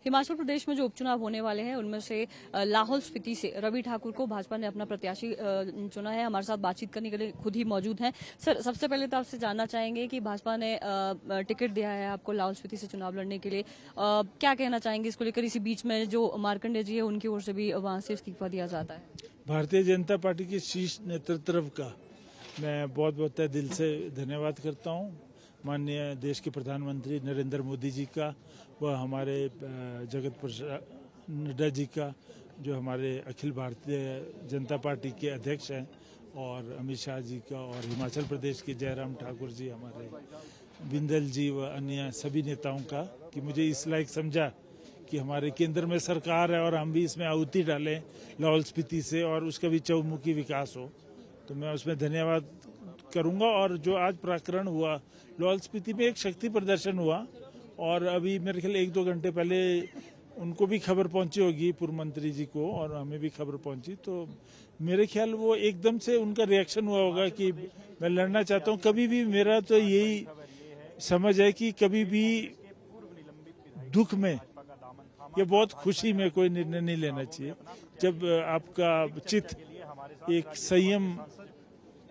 हिमाचल प्रदेश में जो उपचुनाव होने वाले हैं उनमें से लाहौल स्पीति से रवि ठाकुर को भाजपा ने अपना प्रत्याशी चुना है। हमारे साथ बातचीत करने के लिए खुद ही मौजूद हैं। सर, सबसे पहले तो आपसे जानना चाहेंगे कि भाजपा ने टिकट दिया है आपको लाहौल स्पीति से चुनाव लड़ने के लिए, क्या कहना चाहेंगे इसको लेकर? इसी बीच में जो मार्कंडे जी है उनकी ओर से भी वहां से इस्तीफा दिया जाता है। भारतीय जनता पार्टी के शीर्ष नेतृत्व का मैं बहुत बहुत दिल से धन्यवाद करता हूं। माननीय देश के प्रधानमंत्री नरेंद्र मोदी जी का, व हमारे जगत प्रसाद नड्डा जी का, जो हमारे अखिल भारतीय जनता पार्टी के अध्यक्ष हैं, और अमित शाह जी का, और हिमाचल प्रदेश के जयराम ठाकुर जी, हमारे बिंदल जी व अन्य सभी नेताओं का, कि मुझे इस लायक समझा कि हमारे केंद्र में सरकार है और हम भी इसमें आहुति डालें लाहौल स्पीति से, और उसका भी चहुमुखी विकास हो। तो मैं उसमें धन्यवाद करूंगा। और जो आज प्रकरण हुआ लाहौल स्पीति में, एक शक्ति प्रदर्शन हुआ, और अभी मेरे ख्याल 1-2 घंटे पहले उनको भी खबर पहुंची होगी, पूर्व मंत्री जी को, और हमें भी खबर पहुंची। तो मेरे ख्याल वो एकदम से उनका रिएक्शन हुआ होगा कि मैं लड़ना चाहता हूं। कभी भी मेरा तो यही समझ है कि कभी भी दुख में या बहुत खुशी में कोई निर्णय नहीं लेना चाहिए। जब आपका चित्त एक संयम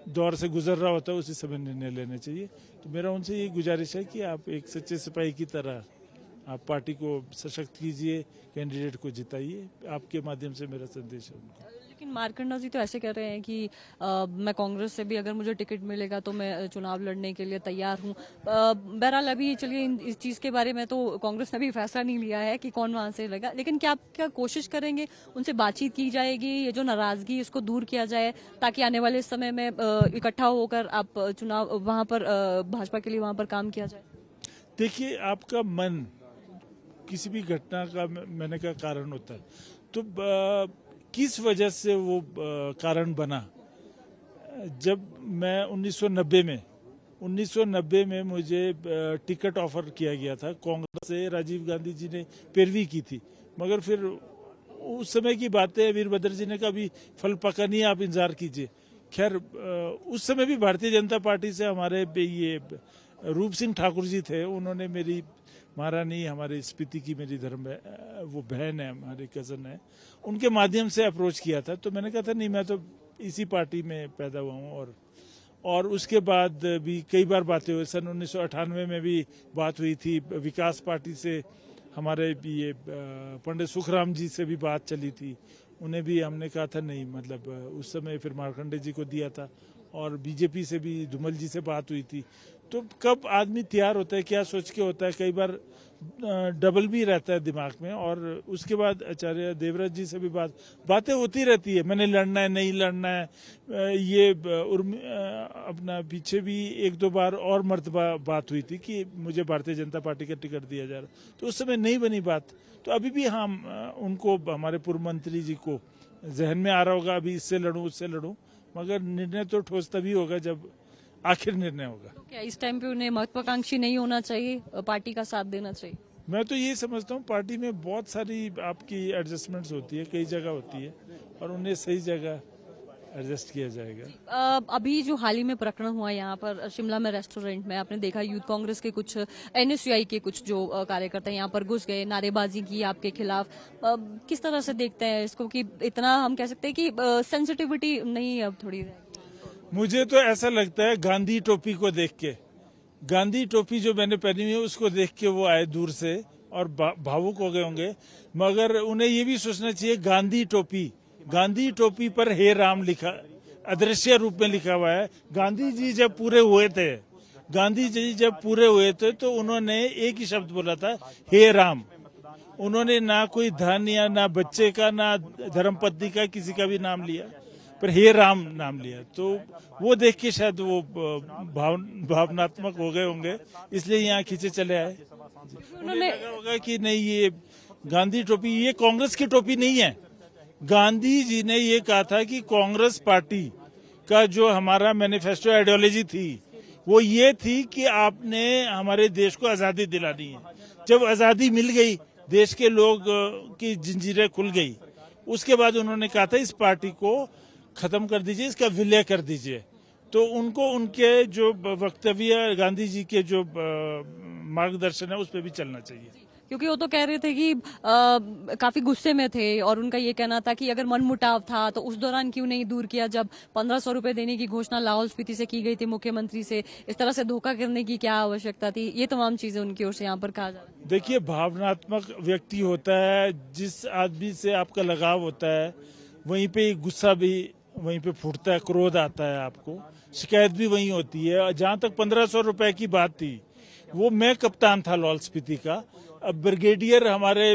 दौर से गुजर रहा होता है, उसी समय निर्णय लेना चाहिए। तो मेरा उनसे ये गुजारिश है कि आप एक सच्चे सिपाही की तरह आप पार्टी को सशक्त कीजिए, कैंडिडेट को जिताइए। आपके माध्यम से मेरा संदेश है उनको। लेकिन मार्कंडा जी तो ऐसे कह रहे हैं कि मैं कांग्रेस से भी अगर मुझे टिकट मिलेगा तो मैं चुनाव लड़ने के लिए तैयार हूं। बहरहाल अभी चलिए इस चीज के बारे में तो कांग्रेस ने भी फैसला नहीं लिया है कि कौन वहां से लगा, लेकिन क्या आप क्या कोशिश करेंगे, उनसे बातचीत की जाएगी, ये जो नाराजगी इसको दूर किया जाए, ताकि आने वाले समय में इकट्ठा होकर आप चुनाव वहां पर भाजपा के लिए वहां पर काम किया जाए? देखिए, आपका मन किसी भी घटना का मैंने का कारण होता है, तो किस वजह से वो कारण बना। जब मैं 1990 में मुझे टिकट ऑफर किया गया था कांग्रेस से, राजीव गांधी जी ने पैरवी की थी, मगर फिर उस समय की बातें वीरभद्र जी ने कहा अभी फल पका नहीं, आप इंतजार कीजिए। खैर, उस समय भी भारतीय जनता पार्टी से हमारे ये रूप सिंह ठाकुर जी थे, उन्होंने मेरी महारानी, हमारे स्पीति की मेरी वो बहन है, हमारी कजन है, उनके माध्यम से अप्रोच किया था। तो मैंने कहा था नहीं, मैं तो इसी पार्टी में पैदा हुआ हूँ। और उसके बाद भी कई बार बातें हुई। सन 1998 में भी बात हुई थी, विकास पार्टी से हमारे ये पंडित सुखराम जी से भी बात चली थी, उन्हें भी हमने कहा था नहीं, मतलब उस समय फिर मार्कंडे जी को दिया था, और बीजेपी से भी धूमल जी से बात हुई थी। तो कब आदमी तैयार होता है, क्या सोच के होता है, कई बार डबल भी रहता है दिमाग में। और उसके बाद आचार्य देवव्रत जी से भी बातें होती रहती है, मैंने लड़ना है, नहीं लड़ना है। ये अपना पीछे भी 1-2 बार और मर्तबा बात हुई थी कि मुझे भारतीय जनता पार्टी का टिकट दिया जा रहा, तो उस समय नहीं बनी बात। तो अभी भी हम उनको, हमारे पूर्व मंत्री जी को जहन में आ रहा होगा अभी इससे लड़ूं उससे लड़ूं, मगर निर्णय तो ठोस तभी होगा जब आखिर निर्णय होगा। तो क्या इस टाइम पे उन्हें महत्वाकांक्षी नहीं होना चाहिए, पार्टी का साथ देना चाहिए? मैं तो ये समझता हूँ, पार्टी में बहुत सारी आपकी एडजस्टमेंट्स होती है, कई जगह होती है, और उन्हें सही जगह एडजस्ट किया जाएगा। अभी जो हाल ही में प्रकरण हुआ यहाँ पर शिमला में रेस्टोरेंट में, आपने देखा यूथ कांग्रेस के कुछ, NSUI के कुछ जो कार्यकर्ता यहाँ पर घुस गए, नारेबाजी की आपके खिलाफ। किस तरह से देखते हैं इसको, कि इतना हम कह सकते हैं कि सेंसिटिविटी नहीं अब थोड़ी? मुझे तो ऐसा लगता है, गांधी टोपी को देख के, गांधी टोपी जो मैंने पहनी हुई है उसको देख के वो आए दूर से और भावुक हो गए होंगे, मगर उन्हें ये भी सोचना चाहिए, गांधी टोपी पर हे राम लिखा, अदृश्य रूप में लिखा हुआ है। गांधी जी जब पूरे हुए थे तो उन्होंने एक ही शब्द बोला था, हे राम। उन्होंने ना कोई धन या ना बच्चे का, ना धर्मपत्नी का, किसी का भी नाम लिया, पर हे राम नाम लिया। तो वो देख के शायद वो भावनात्मक हो गए होंगे, इसलिए यहाँ खींचे चले आए। उन्होंने लगा होगा कि नहीं, ये गांधी टोपी, ये कांग्रेस की टोपी नहीं है। गांधी जी ने ये कहा था कि कांग्रेस पार्टी का जो हमारा मैनिफेस्टो आइडियोलॉजी थी वो ये थी कि आपने हमारे देश को आजादी दिलानी है। जब आजादी मिल गई, देश के लोग की जंजीरें खुल गई, उसके बाद उन्होंने कहा था इस पार्टी को खत्म कर दीजिए, इसका विलय कर दीजिए। तो उनको उनके जो वक्तव्य, गांधी जी के जो मार्गदर्शन है, उस पर भी चलना चाहिए। क्योंकि वो तो कह रहे थे कि काफी गुस्से में थे और उनका ये कहना था कि अगर मनमुटाव था तो उस दौरान क्यों नहीं दूर किया जब 1500 रुपए देने की घोषणा लाहौल स्पीति से की गई थी मुख्यमंत्री से, इस तरह से धोखा करने की क्या आवश्यकता थी। ये तमाम चीजें उनकी ओर से यहाँ पर कहा जा रहा है। देखिए, भावनात्मक व्यक्ति होता है, जिस आदमी से आपका लगाव होता है वहीं पे गुस्सा भी वहीं पे फूटता है, क्रोध आता है, आपको शिकायत भी वहीं होती है। जहां तक 1500 रुपए की बात थी, वो मैं कप्तान था लाहौल स्पीति का। अब ब्रिगेडियर हमारे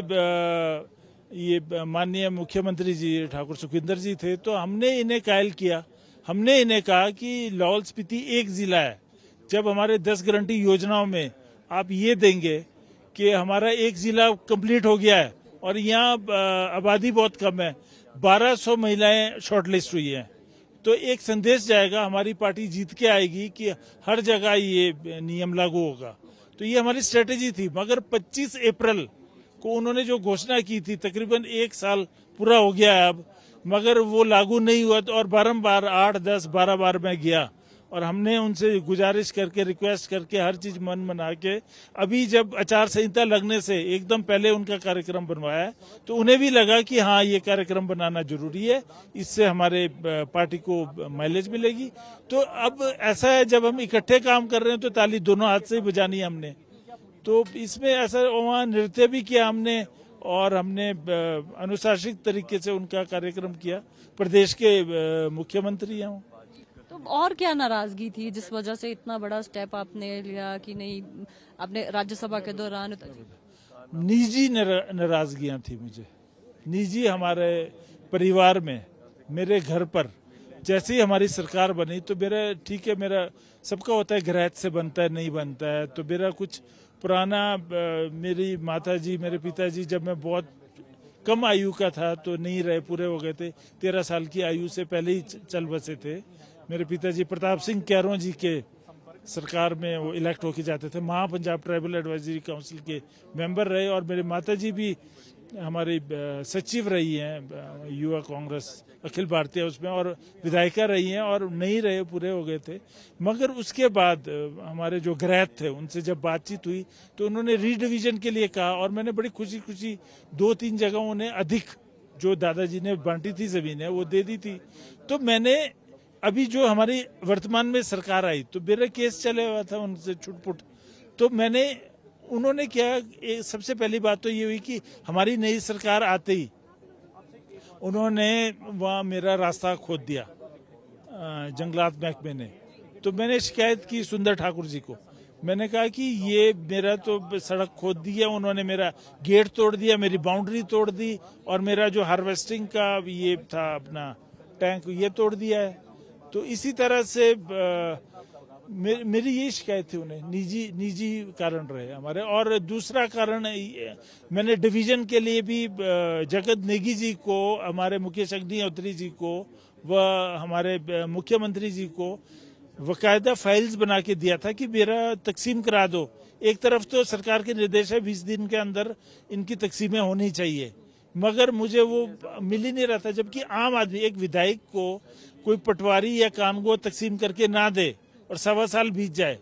ये माननीय मुख्यमंत्री जी ठाकुर सुखविंदर जी थे, तो हमने इन्हें कायल किया। हमने इन्हें कहा कि लाहौल स्पीति एक जिला है, जब हमारे 10 गारंटी योजनाओं में आप ये देंगे कि हमारा एक जिला कंप्लीट हो गया है और यहाँ आबादी बहुत कम है, 1200 महिलाएं शॉर्टलिस्ट हुई हैं, तो एक संदेश जाएगा, हमारी पार्टी जीत के आएगी कि हर जगह ये नियम लागू होगा। तो ये हमारी स्ट्रेटेजी थी। मगर 25 अप्रैल को उन्होंने जो घोषणा की थी, तकरीबन 1 साल पूरा हो गया है अब, मगर वो लागू नहीं हुआ। और बारंबार 8, 10, 12 बार मैं गया और हमने उनसे गुजारिश करके, रिक्वेस्ट करके, हर चीज मन मना के, अभी जब आचार संहिता लगने से एकदम पहले उनका कार्यक्रम बनवाया, तो उन्हें भी लगा कि हाँ, ये कार्यक्रम बनाना जरूरी है, इससे हमारे पार्टी को माइलेज मिलेगी। तो अब ऐसा है, जब हम इकट्ठे काम कर रहे हैं तो ताली दोनों हाथ से ही बजानी है हमने। तो इसमें ऐसा वहाँ नृत्य भी किया हमने और हमने अनुशासित तरीके से उनका कार्यक्रम किया। प्रदेश के मुख्यमंत्री हैं वो। तो और क्या नाराजगी थी जिस वजह से इतना बड़ा स्टेप आपने लिया कि नहीं, आपने राज्यसभा के दौरान? निजी नाराजगियां थी मुझे, निजी। हमारे परिवार में, मेरे घर पर जैसे ही हमारी सरकार बनी तो मेरा, ठीक है, मेरा सबका होता है गृहस्थ से बनता है, नहीं बनता है, तो मेरा कुछ पुराना, मेरी माता जी, मेरे पिताजी जब मैं बहुत कम आयु का था तो नहीं रहे, पूरे हो गए थे, 13 साल की आयु से पहले ही चल बसे थे। मेरे पिताजी प्रताप सिंह कैरों जी के सरकार में वो इलेक्ट होके जाते थे, पंजाब ट्राइबल एडवाइजरी काउंसिल के मेंबर रहे। और मेरे माताजी भी हमारी सचिव रही हैं युवा कांग्रेस अखिल भारतीय उसमें, और विधायिका रही हैं, और नहीं रहे, पूरे हो गए थे। मगर उसके बाद हमारे जो गृहस्थ थे उनसे जब बातचीत हुई तो उन्होंने रीडिवीजन के लिए कहा, और मैंने बड़ी खुशी खुशी 2-3 जगहों ने अधिक जो दादाजी ने बांटी थी जमीनें वो दे दी थी। तो मैंने अभी जो हमारी वर्तमान में सरकार आई तो मेरा केस चले हुआ था उनसे छुटपुट, तो मैंने, उन्होंने क्या, सबसे पहली बात तो ये हुई कि हमारी नई सरकार आते ही उन्होंने वहाँ मेरा रास्ता खोद दिया जंगलात महकमे ने। तो मैंने शिकायत की सुंदर ठाकुर जी को, मैंने कहा कि ये मेरा तो सड़क खोद दी है उन्होंने, मेरा गेट तोड़ दिया, मेरी बाउंड्री तोड़ दी, और मेरा जो हार्वेस्टिंग का ये था अपना टैंक, ये तोड़ दिया है। तो इसी तरह से मेरी ये शिकायत थी उन्हें, निजी कारण रहे हमारे। और दूसरा कारण, मैंने डिवीजन के लिए भी जगत नेगी जी को, हमारे मुकेश अग्निहोत्री जी को, व हमारे मुख्यमंत्री जी को बकायदा फाइल्स बना के दिया था कि मेरा तकसीम करा दो। एक तरफ तो सरकार के निर्देश है 20 दिन के अंदर इनकी तकसीमें होनी चाहिए, मगर मुझे वो मिल ही नहीं रहा था। जबकि आम आदमी, एक विधायक को कोई पटवारी या कानगो तकसीम करके ना दे और 1.25 साल बीत जाए,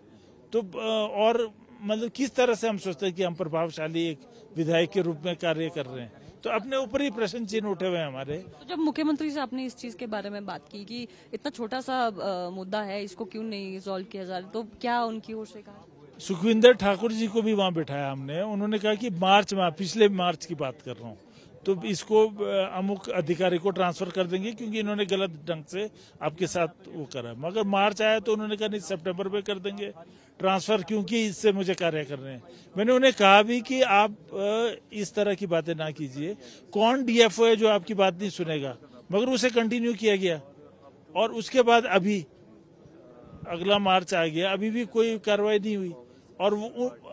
तो और मतलब किस तरह से हम सोचते हैं कि हम प्रभावशाली एक विधायक के रूप में कार्य कर रहे हैं। तो अपने ऊपर ही प्रश्न चिन्ह उठे हुए हैं हमारे। तो जब मुख्यमंत्री से आपने इस चीज के बारे में बात की कि इतना छोटा सा मुद्दा है, इसको क्यों नहीं सॉल्व किया जा रहा, तो क्या उनकी ओर से कहा? सुखविंदर ठाकुर जी को भी वहाँ बिठाया हमने। उन्होंने कहा कि मार्च में, पिछले मार्च की बात कर रहा हूँ, तो इसको अमुक अधिकारी को ट्रांसफर कर देंगे क्योंकि इन्होंने गलत ढंग से आपके साथ वो करा। मगर मार्च आया तो उन्होंने कहा नहीं, सितंबर में कर देंगे ट्रांसफर, क्योंकि इससे मुझे कार्य करने हैं। मैंने उन्हें कहा भी कि आप इस तरह की बातें ना कीजिए, कौन डीएफओ है जो आपकी बात नहीं सुनेगा, मगर उसे कंटिन्यू किया गया। और उसके बाद अभी अगला मार्च आ गया, अभी भी कोई कार्रवाई नहीं हुई। और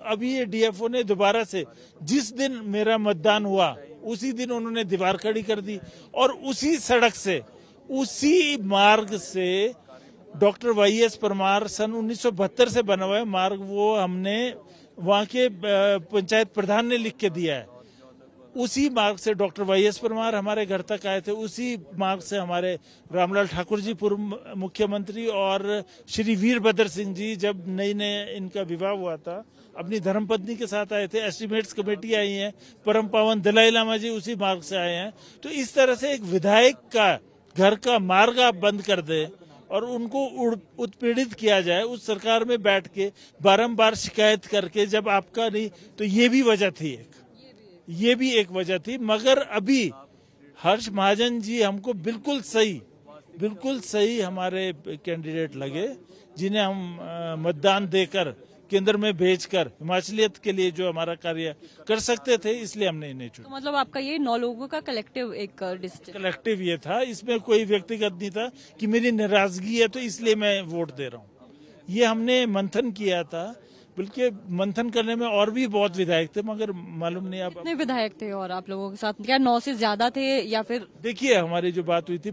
अभी ये डीएफओ ने दोबारा से, जिस दिन मेरा मतदान हुआ उसी दिन उन्होंने दीवार खड़ी कर दी, और उसी सड़क से, उसी मार्ग से डॉक्टर वाईएस परमार सन 1972 से बना हुआ है मार्ग, वो हमने वहाँ के पंचायत प्रधान ने लिख के दिया है। उसी मार्ग से डॉक्टर वाईएस परमार हमारे घर तक आए थे, उसी मार्ग से हमारे रामलाल ठाकुर जी पूर्व मुख्यमंत्री और श्री वीरभद्र सिंह जी, जब नई इनका विवाह हुआ था अपनी धर्मपत्नी के साथ आए थे, एस्टिमेट्स कमेटी आई है, परम पावन दलाई लामा जी उसी मार्ग से आए हैं। तो इस तरह से एक विधायक का घर का मार्ग आप बंद कर दें और उनको उत्पीड़ित किया जाए उस सरकार में बैठ के बारंबार शिकायत करके, जब आपका नहीं तो ये भी वजह थी, ये भी एक वजह थी। मगर अभी हर्ष महाजन जी हमको बिल्कुल सही हमारे कैंडिडेट लगे, जिन्हें हम मतदान देकर केंद्र में भेजकर हिमाचलियत के लिए जो हमारा कार्य कर सकते थे, इसलिए हमने इन्हें चुना। तो मतलब आपका ये 9 लोगों का कलेक्टिव एक डिसीजन? कलेक्टिव ये था, इसमें कोई व्यक्तिगत नहीं था कि मेरी नाराजगी है तो इसलिए मैं वोट दे रहा हूँ। ये हमने मंथन किया था, बल्कि मंथन करने में और भी बहुत विधायक थे, मगर मालूम नहीं आप कितने विधायक थे और आप लोगों के साथ? क्या 9 से ज्यादा थे या फिर? देखिए, हमारी जो बात हुई थी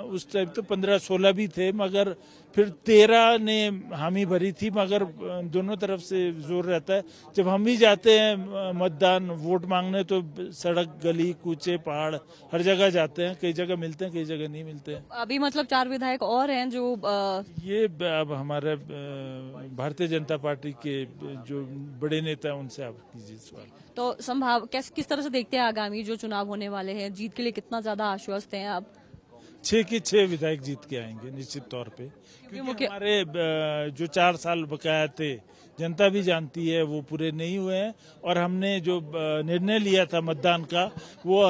उस टाइम तो 15-16 भी थे, मगर फिर 13 ने हामी भरी थी। मगर दोनों तरफ से जोर रहता है। जब हम भी जाते हैं मतदान वोट मांगने तो सड़क, गली, कूचे, पहाड़ हर जगह जाते हैं। कई जगह मिलते हैं, कई जगह नहीं मिलते हैं। अभी मतलब 4 विधायक और हैं जो ये अब हमारे भारतीय जनता पार्टी के जो बड़े नेता हैं उनसे आप कीजिए सवाल। तो किस तरह से देखते हैं आगामी जो चुनाव होने वाले हैं? जीत के लिए कितना ज्यादा आश्वस्त हैं आप? 6 के 6 विधायक जीत के आएंगे निश्चित तौर पे, क्योंकि हमारे जो 4 साल बकाया थे, जनता भी जानती है, वो पूरे नहीं हुए हैं। और हमने जो निर्णय लिया था मतदान का, वो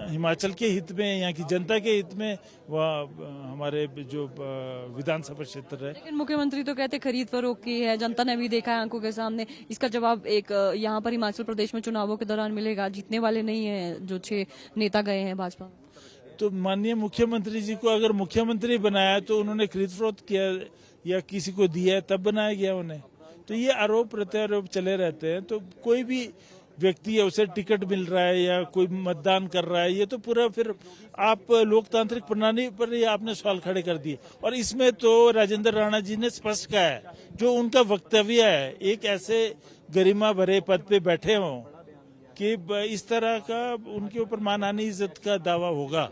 हिमाचल के हित में, यहाँ की जनता के हित में, वह हमारे जो विधानसभा क्षेत्र है। लेकिन मुख्यमंत्री तो कहते खरीद फरोख्त की है, जनता ने भी देखा है आंखों के सामने। इसका जवाब एक यहाँ पर हिमाचल प्रदेश में चुनावों के दौरान मिलेगा। जीतने वाले नहीं है जो 6 नेता गए हैं भाजपा। तो माननीय मुख्यमंत्री जी को अगर मुख्यमंत्री बनाया तो उन्होंने खरीद फरोख्त किया या किसी को दिया, तब बनाया गया उन्हें। तो ये आरोप प्रत्यारोप चले रहते हैं। तो कोई भी व्यक्ति है, उसे टिकट मिल रहा है या कोई मतदान कर रहा है, ये तो पूरा फिर आप लोकतांत्रिक प्रणाली पर ये आपने सवाल खड़े कर दिए। और इसमें तो राजेंद्र राणा जी ने स्पष्ट कहा है, जो उनका वक्तव्य है, एक ऐसे गरिमा भरे पद पे बैठे हों कि इस तरह का उनके ऊपर मानहानि इज्जत का दावा होगा,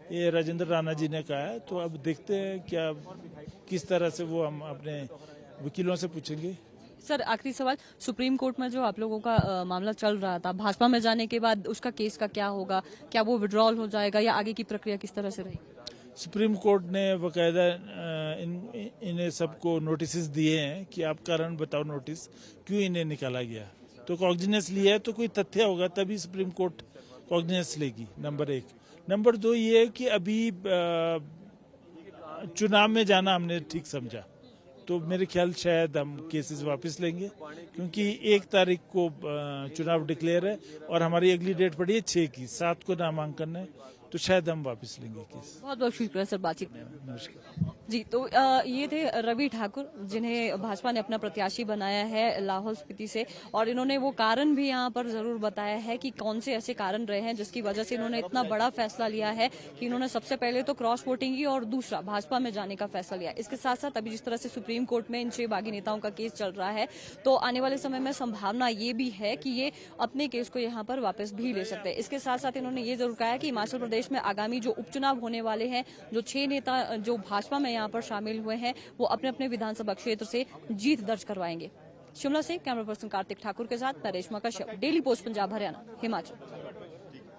ये राजेंद्र राणा जी ने कहा है। तो अब देखते हैं क्या किस तरह से वो हम अपने वकीलों से पूछेंगे। सर, आखिरी सवाल, सुप्रीम कोर्ट में जो आप लोगों का मामला चल रहा था, भाजपा में जाने के बाद उसका केस का क्या होगा? क्या वो विड्रॉल हो जाएगा या आगे की प्रक्रिया किस तरह से रहेगी? सुप्रीम कोर्ट ने बाकायदा इन्हें सबको नोटिस दिए हैं कि आप कारण बताओ नोटिस क्यों इन्हें निकाला गया। तो कॉग्निजेंस लिया है तो कोई तथ्य होगा तभी सुप्रीम कोर्ट कॉग्निजेंस लेगी, नंबर 1। नंबर 2 ये है कि अभी चुनाव में जाना हमने ठीक समझा, तो मेरे ख्याल शायद हम केसेस वापस लेंगे, क्योंकि 1 तारीख को चुनाव डिक्लेयर है और हमारी अगली डेट पड़ी है 6 की, 7 को नामांकन है, तो शायद हम वापस लेंगे केस। बहुत बहुत शुक्रिया सर बातचीत में। नमस्कार जी, तो ये थे रवि ठाकुर, जिन्हें भाजपा ने अपना प्रत्याशी बनाया है लाहौल स्पीति से। और इन्होंने वो कारण भी यहाँ पर जरूर बताया है कि कौन से ऐसे कारण रहे हैं जिसकी वजह से इन्होंने इतना बड़ा फैसला लिया है कि इन्होंने सबसे पहले तो क्रॉस वोटिंग की और दूसरा भाजपा में जाने का फैसला लिया। इसके साथ साथ अभी जिस तरह से सुप्रीम कोर्ट में इन 6 बागी नेताओं का केस चल रहा है, तो आने वाले समय में संभावना ये भी है कि ये अपने केस को यहाँ पर वापस भी ले सकते हैं। इसके साथ साथ इन्होंने ये जरूर कहा है कि हिमाचल प्रदेश में आगामी जो उपचुनाव होने वाले हैं, जो 6 नेता जो भाजपा में यहाँ पर शामिल हुए हैं, वो अपने अपने विधानसभा क्षेत्र से जीत दर्ज करवाएंगे। शिमला से कैमरा पर्सन कार्तिक ठाकुर के साथ मैं रेशमा कश्यप, डेली पोस्ट पंजाब हरियाणा, हिमाचल।